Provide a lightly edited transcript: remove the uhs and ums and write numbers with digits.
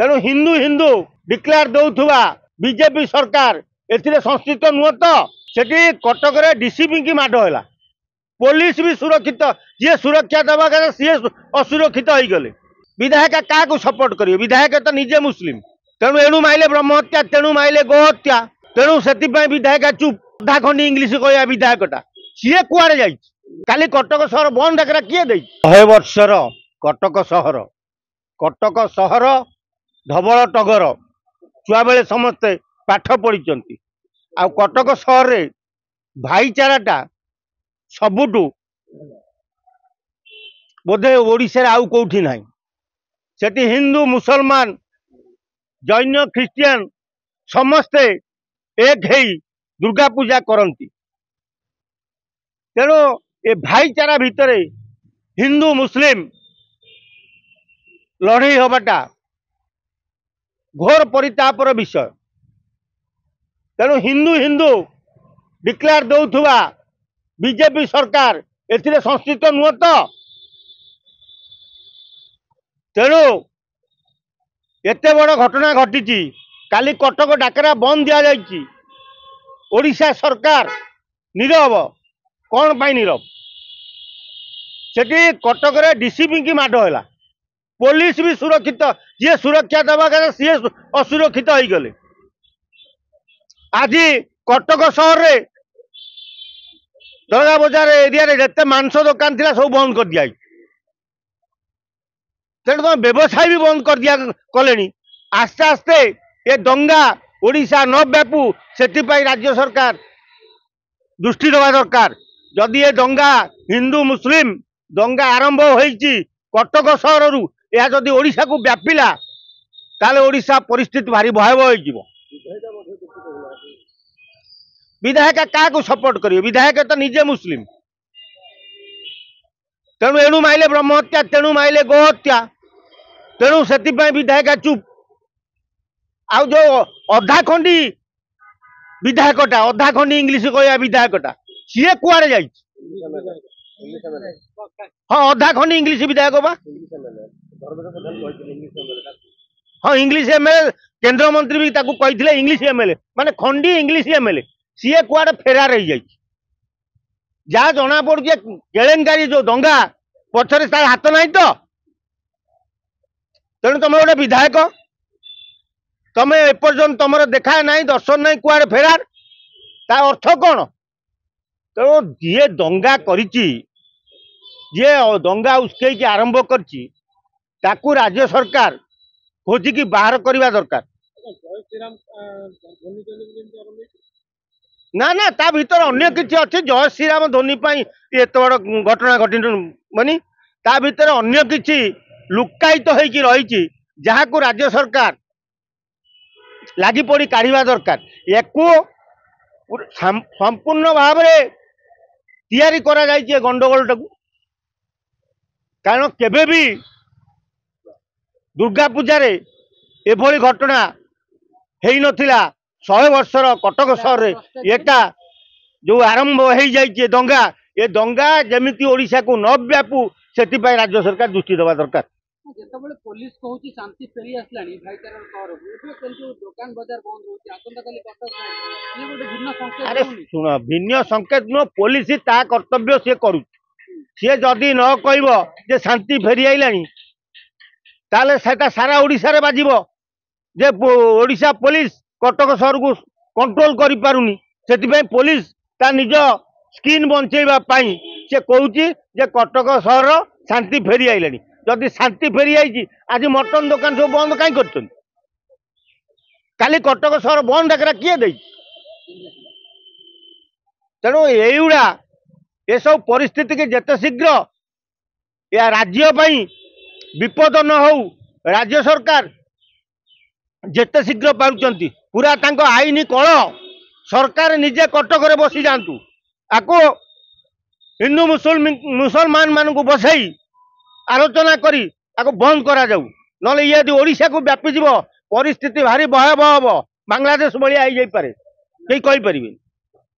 तेणु Hindu Hindu declare दौथुवा BJP सरकार एथिरे संस्कृत नुह तो सेठी कटक रे डीसीपी की माड होला पुलिस भी सुरक्षित जी सुरक्षा देवा कथा सी असुरक्षित हो गले विधायक क्या सपोर्ट करेंगे विधायक तो निजे मुस्लिम तेणु एणु माइले ब्रह्म हत्या तेणु माइले गो हत्या तेणु से विधायक चुप अधा खंडी इंग्लीश कह विधायकटा सी कुआड़े जा काली कटक सहर बंद डाकरा किए दे 100 वर्षर कटक सहर धवल टगर छुआ बेले समस्ते पाठ पढ़ी आ कटक सहर रे भाईचाराटा सबुठू बोधे ओडिशा आउ कौठी ना सेठी हिंदू मुसलमान जैन ख्रिस्टियन समस्ते एक है दुर्गा पूजा करती तेणु ए भाईचारा भितर हिंदू मुस्लिम लड़ई हवाटा घोर परितापर विषय तेणु हिंदू हिंदू डिक्लेयर दौथुवा बीजेपी सरकार एथिरे संस्कृत नुह तो तेणु एते बड़ घटना घटी काली कटक डाकरा बंद दि जाइए ओडिशा सरकार नीरव कौन पाई नीरव सेठी कटक रे डीसीपी की माड होला पुलिस भी सुरक्षित जी सुरक्षा देवा कथा सी असुरक्षित हो गले आज कटक सहर रे दरगा बजार एरिया रे जते मांस दुकान थिला सब बंद कर दिया तेणु तुम व्यवसाय भी बंद कर दिया कले आस्ते आस्ते ये दंगा ओडिशा न व्यापू से राज्य सरकार दृष्टि देवा दरकार जदि ये दंगा हिंदू मुस्लिम दंगा आरंभ होईची कटक सहर रु यह जदि ओडिशा को व्यापिला ताले ओडिशा परिस्थिति भारी भयावह हो विधायक क्या सपोर्ट करेंगे विधायक तो निजे मुस्लिम तेणु एणु माइले ब्रह्म हत्या तेणु माइले गो हत्या तेणु से विधायक चुप आ जो अधा खंडी विधायकटा अधा खंडी इंग्लीश कह विधायकटा सी कुआड़े जा हाँ अधा खंडी इंग्लीश विधायक बा हाँ इंग्लीश एमएलए केंद्र मंत्री भी कही इंग्लीश एमएलए माने खंडी इंग्लीश एमएलए सी कुआड़े फेरार हो जहाँ जना पड़े केलेंकारी जो दंगा पछरे तार हाथ ना तो तेणु तुम गोटे विधायक तमें एपर्यंत तुम देखा ना दर्शन ना कुआड़े फेरार ता अर्थ कौन तेणु जी दंगा करिची जी दंगा उस्कई आरंभ करची ताकू राज्य सरकार खोजिकी बाहर करने दरकार ना ना ता भीतर अन्य किसी अच्छे जय श्रीराम ध्वनि एत बड़ घटना घटी बनी ता भीतर अन्य किसी लुकायित होइकी रही जहाँ को राज्य सरकार लगी पड़ी काढ़ा दरकार याकू संपूर्ण भाव तैयारी करा जाइए गंडगोल टाकू कारण केबे भी दुर्गा पूजा एभली घटना है नथिला 100 वर्षर कटक सहर एटा जो आरंभ हो जाइए दंगा ये दंगा जमीती ओडिशा को न व्यापू से राज्य सरकार दृष्टि देवा दरकार जेतबेले पुलिस कहूची शांति फेरी आसलानी भाईचारा सहर को दुकान बाजार बंद होची आसंता काली कटक ये गोटे भिन्न संकेत अरे सुन भिन्न संकेत न पुलिस ता कर्तव्य से करू सी जदि न कहब जे शांति फेरी आइलानी ताले सेटा सारा ओडिशा रे बाजिबो जे ओडिशा पुलिस कटक सहर को कंट्रोल करि पारुनी सेति पुलिस ता निज स्किन बंचेबा पाई से कहूची जे कटक सहर शांति फेरी आइलानी जदि शांति फेरी आई आज मटन दुकान सब बंद कहीं कर काली कटक सहर बंद डाकरा किए दे तेणु युवा ये सब परिस्थिति के जिते शीघ्र या राज्य विपद न हो राज्य सरकार जिते शीघ्र पारुचंती पूरा तांको आईन कल सरकार निजे कटक रे बसी जातु आको हिंदू मुसलमान मान को बसई आलोचना करी आको बंद करा जाऊ नले ये यदि ओडिशा को व्यापी जीव परिस्थिति भारी भयावह हम बांग्लादेश भाया हो जाई पारे कई कहि परिबे।